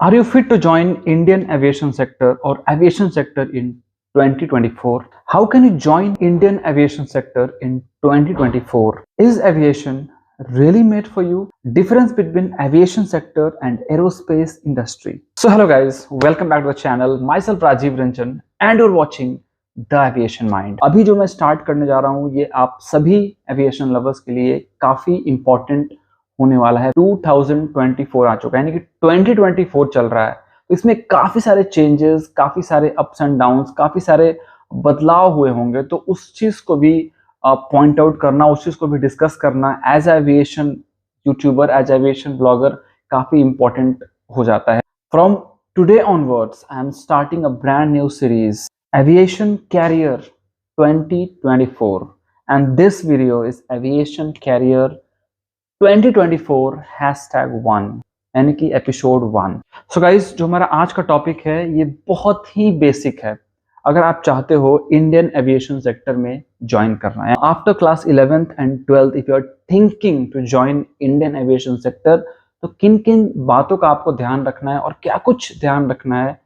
Are you fit to join Indian aviation sector or aviation sector in 2024? How can you join Indian aviation sector in 2024? Is aviation really made for you? Difference between aviation sector and aerospace industry. So hello guys, welcome back to the channel. Myself Rajiv Ranjan and you're watching The Aviation Mind. अभी जो मैं start करने जा रहा हूँ ये आप सभी एविएशन लवर्स के लिए काफी इंपॉर्टेंट होने वाला है। 2024 आ चुका है, यानी कि 2024 चल रहा है। इसमें काफी सारे चेंजेस, काफी सारे अप्स एंड डाउन्स, काफी सारे बदलाव हुए होंगे, तो उस चीज को भी पॉइंट आउट करना, उस चीज को भी डिस्कस करना as aviation YouTuber, as aviation blogger काफी इंपॉर्टेंट हो जाता है। From today onwards I am starting a brand new series, Aviation Career 2024, and this video is Aviation Career 2024 #1 यानी कि एपिसोड 1। सो गाइज, जो हमारा आज का टॉपिक है ये बहुत ही बेसिक है। अगर आप चाहते हो इंडियन एविएशन सेक्टर में ज्वाइन करना है after class 11th and 12th, if you are thinking to join Indian aviation sector, तो किन किन बातों का आपको ध्यान रखना है और क्या कुछ ध्यान रखना है,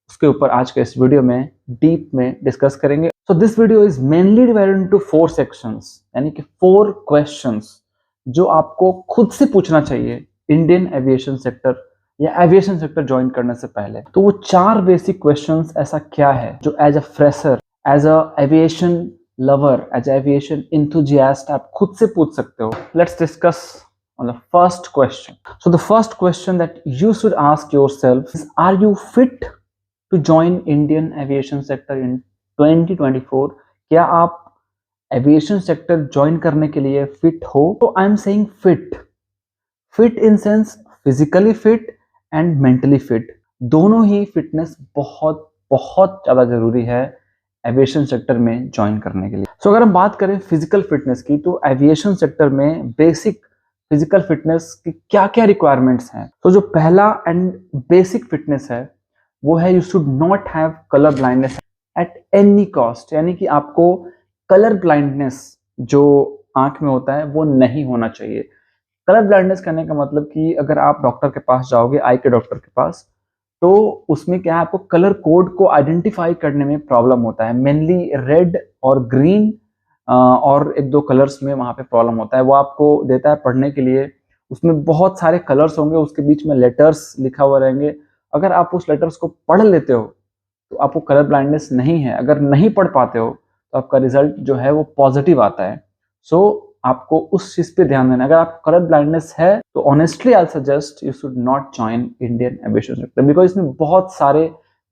उसके ऊपर आज के इस वीडियो में डीप में डिस्कस करेंगे। So this video is mainly divided into 4 sections, यानी कि 4 क्वेश्चंस जो आपको खुद से पूछना चाहिए इंडियन एविएशन सेक्टर या एविएशन सेक्टर ज्वाइन करने से पहले। तो वो 4 बेसिक क्वेश्चंस ऐसा क्या है जो as a fresher, as a aviation lover, as a aviation enthusiast आप खुद से पूछ सकते हो। Let's discuss on the first question. So the first question that you should ask yourself is, are you fit to join Indian aviation sector in 2024? क्या आप aviation sector join करने के लिए फिट हो? तो I am saying fit in sense physically fit and mentally fit. दोनों ही fitness बहुत बहुत ज्यादा जरूरी है एविएशन सेक्टर में ज्वाइन करने के लिए। सो अगर हम बात करें फिजिकल फिटनेस की, तो एविएशन सेक्टर में बेसिक फिजिकल फिटनेस की क्या क्या रिक्वायरमेंट्स हैं। तो जो पहला एंड बेसिक फिटनेस है वो है, you should not have colour blindness at any cost, यानी कि आपको कलर ब्लाइंडनेस जो आंख में होता है वो नहीं होना चाहिए। कलर ब्लाइंडनेस करने का मतलब कि अगर आप डॉक्टर के पास जाओगे, आई के डॉक्टर के पास, तो उसमें क्या है, आपको कलर कोड को आइडेंटिफाई करने में प्रॉब्लम होता है। मेनली रेड और ग्रीन और 1-2 कलर्स में वहां पे प्रॉब्लम होता है। वो आपको देता है पढ़ने के लिए, उसमें बहुत सारे कलर्स होंगे, उसके बीच में लेटर्स लिखा हुआ रहेंगे। अगर आप उस लेटर्स को पढ़ लेते हो तो आपको कलर ब्लाइंडनेस नहीं है। अगर नहीं पढ़ पाते हो तो आपका रिजल्ट जो है वो पॉजिटिव आता है। सो आपको उस चीज पे ध्यान देना। अगर आपको कलर ब्लाइंडनेस है तो honestly I suggest you should not join Indian aviation sector, because इसमें बहुत सारे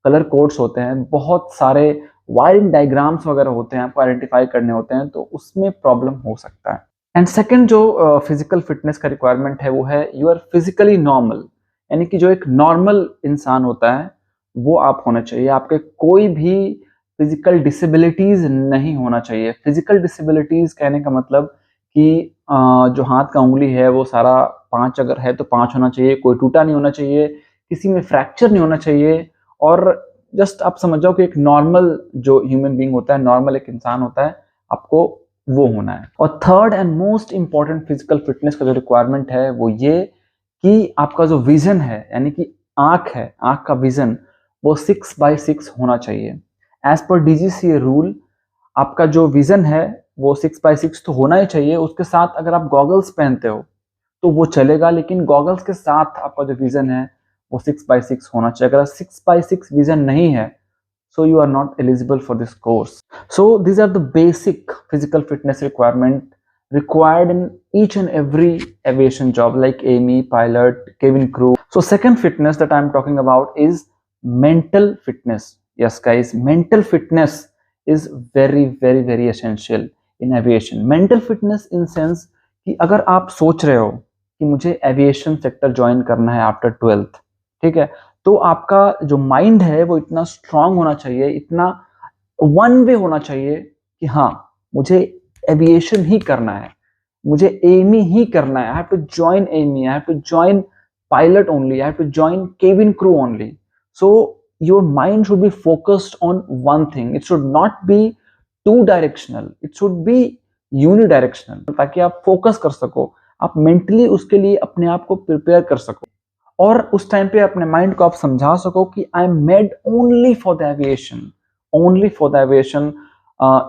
कलर कोड्स होते हैं, बहुत सारे वायरिंग डायग्राम्स वगैरह होते हैं, आपको आइडेंटिफाई करने होते हैं, तो उसमें प्रॉब्लम हो सकता है। एंड सेकंड जो फिजिकल फिटनेस का रिक्वायरमेंट है वो है, यू आर फिजिकली नॉर्मल, यानी कि जो एक नॉर्मल इंसान होता है वो आप होना चाहिए। आपके कोई भी फिजिकल डिसेबिलिटीज नहीं होना चाहिए। फिजिकल डिसेबिलिटीज कहने का मतलब कि जो हाथ का उंगली है वो सारा 5 अगर है तो 5 होना चाहिए, कोई टूटा नहीं होना चाहिए, किसी में फ्रैक्चर नहीं होना चाहिए, और जस्ट आप समझ जाओ कि एक नॉर्मल जो ह्यूमन बीइंग होता है, नॉर्मल एक इंसान होता है, आपको वो होना है। और third and most important physical fitness का जो रिक्वायरमेंट है वो ये कि आपका जो विजन है, यानी कि आंख है, आंख का विजन वो 6/6 होना चाहिए। एज पर डीजीसीए रूल आपका जो विजन है वो 6/6 तो होना ही चाहिए। उसके साथ अगर आप गॉगल्स पहनते हो तो वो चलेगा, लेकिन गॉगल्स के साथ आपका जो विजन है वो 6/6 होना चाहिए। अगर 6/6 विजन नहीं है, so you are not eligible for this course. So these are the basic physical fitness requirement required in each and every aviation job like AME, pilot, cabin crew. So second fitness that I'm talking about is mental fitness. Yes guys, mental fitness is very essential in aviation. Mental fitness in sense कि अगर आप सोच रहे हो कि मुझे aviation sector join करना है आफ्टर 12th, ठीक है, तो आपका जो माइंड है वो इतना स्ट्रांग होना चाहिए, इतना वन वे होना चाहिए कि हाँ मुझे एविएशन ही करना है, मुझे एमी ही करना है। I have to join AME, I have to join pilot only, I have to join cabin crew only. So your mind should be focused on one thing, it should not be two directional, it should be unidirectional, ताकि आप focus कर सको, आप mentally उसके लिए अपने आप को प्रिपेयर कर सको। और उस टाइम पे अपने माइंड को आप समझा सको कि I am made only for the aviation, only for the aviation,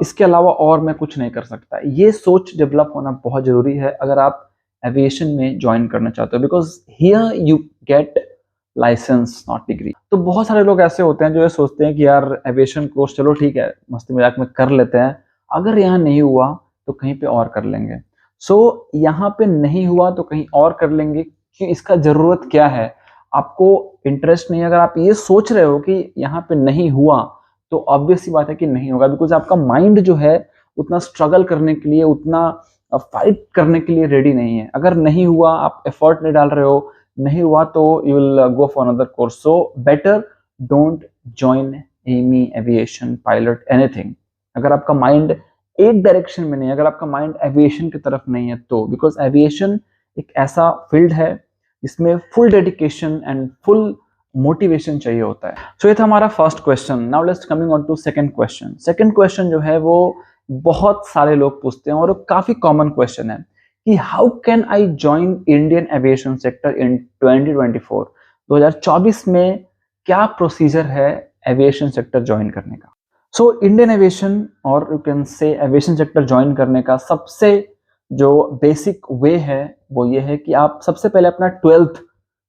इसके अलावा और मैं कुछ नहीं कर सकता। ये सोच डेवलप होना बहुत जरूरी है अगर आप एविएशन में ज्वाइन करना चाहते हो, because here you get licence not degree. तो बहुत सारे लोग ऐसे होते हैं जो ये सोचते हैं कि यार एविएशन कोर्स चलो ठीक है, मस्ती मजाक में कर लेते हैं, अगर यहाँ नहीं हुआ तो कहीं पे और कर लेंगे। सो यहाँ पे नहीं हुआ तो कहीं और कर लेंगे कि इसका जरूरत क्या है, आपको इंटरेस्ट नहीं है। अगर आप ये सोच रहे हो कि यहाँ पे नहीं हुआ तो ऑब्वियस सी बात है कि नहीं होगा, बिकॉज आपका माइंड जो है उतना स्ट्रगल करने के लिए, उतना फाइट करने के लिए रेडी नहीं है। अगर नहीं हुआ, आप एफर्ट नहीं डाल रहे हो, नहीं हुआ तो you will go for another course. So better don't join AME, aviation, pilot, anything अगर आपका माइंड एक डायरेक्शन में नहीं है, अगर आपका माइंड एविएशन की तरफ नहीं है तो, बिकॉज एविएशन एक ऐसा फील्ड है इसमें full dedication and full motivation चाहिए होता है। सो ये था हमारा first question. Now let's coming on to second question. Second question जो है वो बहुत सारे लोग पूछते हैं और काफी कॉमन क्वेश्चन है कि how can I join Indian aviation sector in 2024, 2024 में क्या प्रोसीजर है एविएशन सेक्टर ज्वाइन करने का। सो इंडियन एविएशन और you can say aviation sector join करने का सबसे जो बेसिक वे है वो ये है कि आप सबसे पहले अपना 12th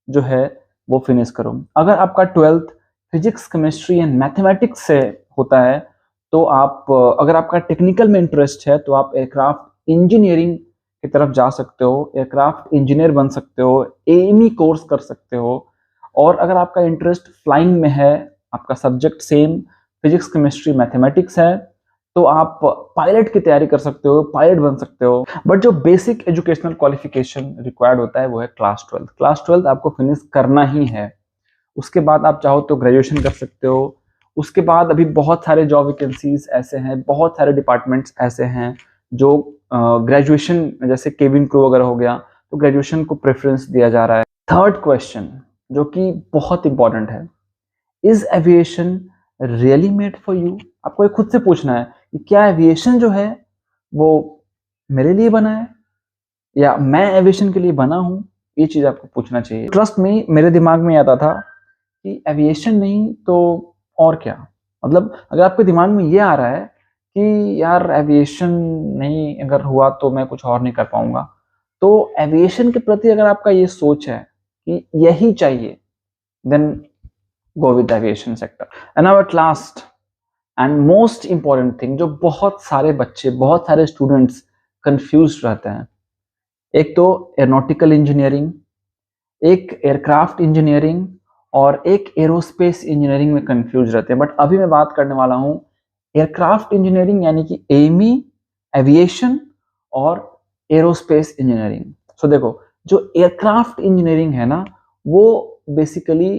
जो है वो फिनिश करो। अगर आपका 12th physics, chemistry and mathematics से होता है तो आप, अगर आपका टेक्निकल में इंटरेस्ट है तो आप एयरक्राफ्ट इंजीनियरिंग की तरफ जा सकते हो, एयरक्राफ्ट इंजीनियर बन सकते हो, एएमई कोर्स कर सकते हो। और अगर आपका इंटरेस्ट फ्लाइंग में है, आपका subject same physics, chemistry, mathematics है, तो आप पायलट की तैयारी कर सकते हो, पायलट बन सकते हो। बट जो बेसिक एजुकेशनल क्वालिफिकेशन रिक्वायर्ड होता है वो है क्लास 12। क्लास 12 आपको फिनिश करना ही है। उसके बाद आप चाहो तो ग्रेजुएशन कर सकते हो। उसके बाद अभी बहुत सारे जॉब वैकेंसीज ऐसे हैं, बहुत सारे डिपार्टमेंट्स ऐसे हैं जो ग्रेजुएशन, जैसे केबिन क्रू वगैरह हो गया, तो ग्रेजुएशन को प्रेफरेंस दिया जा रहा है। थर्ड क्वेश्चन जो कि बहुत इंपॉर्टेंट है, is aviation really made for you. आपको ये खुद से पूछना है कि क्या एविएशन जो है वो मेरे लिए बना है या मैं एविएशन के लिए बना हूं। ये चीज आपको पूछना चाहिए। ट्रस्ट में मेरे दिमाग में आता था कि एविएशन नहीं तो और क्या, मतलब अगर आपके दिमाग में ये आ रहा है कि यार एविएशन नहीं अगर हुआ तो मैं कुछ और नहीं कर पाऊंगा, तो एविएशन के प्रति अगर आपका ये सोच है कि यही चाहिए, then go with aviation sector. And now at last and most important thing जो बहुत सारे बच्चे, बहुत सारे स्टूडेंट्स कंफ्यूज रहते हैं, एक तो एरोनॉटिकल इंजीनियरिंग, एक एयरक्राफ्ट इंजीनियरिंग और एक एरोस्पेस इंजीनियरिंग में कंफ्यूज रहते हैं। बट अभी मैं बात करने वाला हूं एयरक्राफ्ट इंजीनियरिंग यानी कि एमी, एविएशन और एरोस्पेस इंजीनियरिंग। सो देखो, जो एयरक्राफ्ट इंजीनियरिंग है ना, वो बेसिकली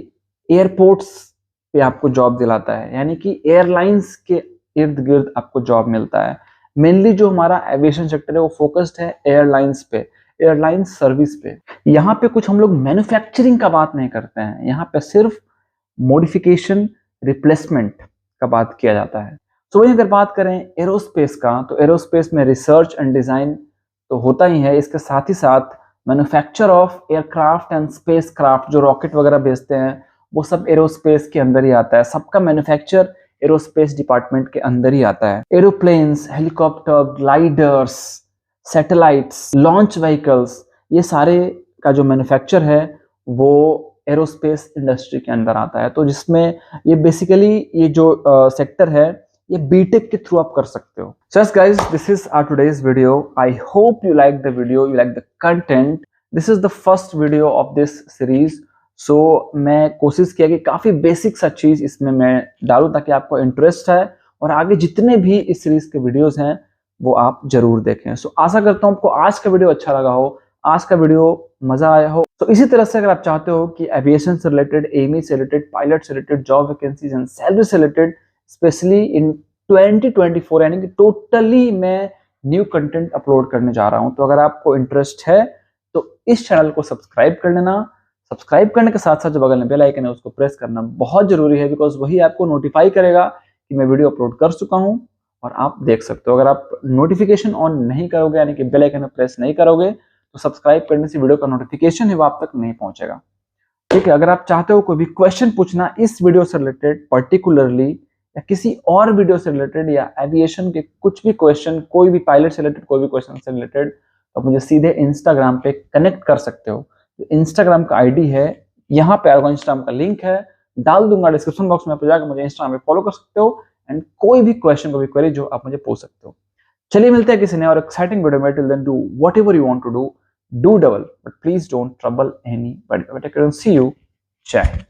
एयरपोर्ट्स पे आपको जॉब दिलाता है, यानी कि एयरलाइंस के इर्द गिर्द आपको जॉब मिलता है। मेनली जो हमारा एविएशन सेक्टर है वो फोकस्ड है एयरलाइंस पे, एयरलाइन सर्विस पे। यहाँ पे कुछ हम लोग मैन्युफैक्चरिंग का बात नहीं करते हैं, यहाँ पे सिर्फ मॉडिफिकेशन, रिप्लेसमेंट का बात किया जाता है। तो वही अगर बात करें एरोस्पेस का, तो एरोस्पेस में रिसर्च एंड डिजाइन तो होता ही है, इसके साथ ही साथ manufacture of aircraft and space craft, जो रॉकेट वगैरह भेजते हैं वो सब एरोस्पेस के अंदर ही आता है। सबका मैन्युफैक्चर एरोस्पेस डिपार्टमेंट के अंदर ही आता है। Aeroplanes, helicopter, gliders, satellites, launch vehicles, ये सारे का जो मैन्युफैक्चर है वो एरोस्पेस इंडस्ट्री के अंदर आता है। तो जिसमें ये बेसिकली ये जो सेक्टर है ये बीटेक के थ्रू आप कर सकते हो। So yes guys, this is our today's video. I hope you like the video, you like the content. This is the first video of this series. So मैं कोशिश किया कि काफी बेसिक सा चीज इसमें मैं डालूं ताकि आपको इंटरेस्ट है और आगे जितने भी इस सीरीज के वीडियोस हैं वो आप जरूर देखें। सो आशा करता हूं आपको आज का वीडियो अच्छा लगा हो, आज का वीडियो मजा आया हो। तो इसी तरह से अगर आप चाहते हो कि एविएशन से रिलेटेड, एमी से रिलेटेड, पायलट से related, job vacancies and salary से रिलेटेड, स्पेशली इन 2024 यानी कि टोटली मैं न्यू कंटेंट अपलोड करने जा रहा हूं। तो अगर आपको इंटरेस्ट है तो इस चैनल को सब्सक्राइब कर लेना। सब्सक्राइब करने के साथ साथ जो बगल में बेल आइकन है उसको प्रेस करना बहुत जरूरी है, बिकॉज वही आपको नोटिफाई करेगा कि मैं वीडियो अपलोड कर चुका हूं और आप देख सकते हो। अगर आप नोटिफिकेशन ऑन नहीं करोगे यानी कि बेल आइकन प्रेस नहीं करोगे तो सब्सक्राइब करने से वीडियो का नोटिफिकेशन है वो आप तक नहीं पहुंचेगा। ठीक है, अगर आप चाहते हो कोई भी क्वेश्चन पूछना इस वीडियो से रिलेटेड पर्टिकुलरली, या किसी और वीडियो से रिलेटेड, या एविएशन के कुछ भी क्वेश्चन, कोई भी पायलट से रिलेटेड कोई भी क्वेश्चन से रिलेटेड, तो आप मुझे सीधे इंस्टाग्राम पे कनेक्ट कर सकते हो। इंस्टाग्राम का आईडी है, यहाँ पे आपको इंस्टाग्राम का लिंक है, डाल दूंगा डिस्क्रिप्शन बॉक्स में, आप जाकर मुझे इंस्टाग्राम पे फॉलो कर सकते हो एंड कोई भी क्वेश्चन, कोई भी क्वेरी जो आप मुझे पूछ सकते हो। चलिए मिलते हैं किसी नए और एक्साइटिंग वीडियो में। Till then do whatever you want to do, do double but please don't trouble anybody. See you. जय हिंद।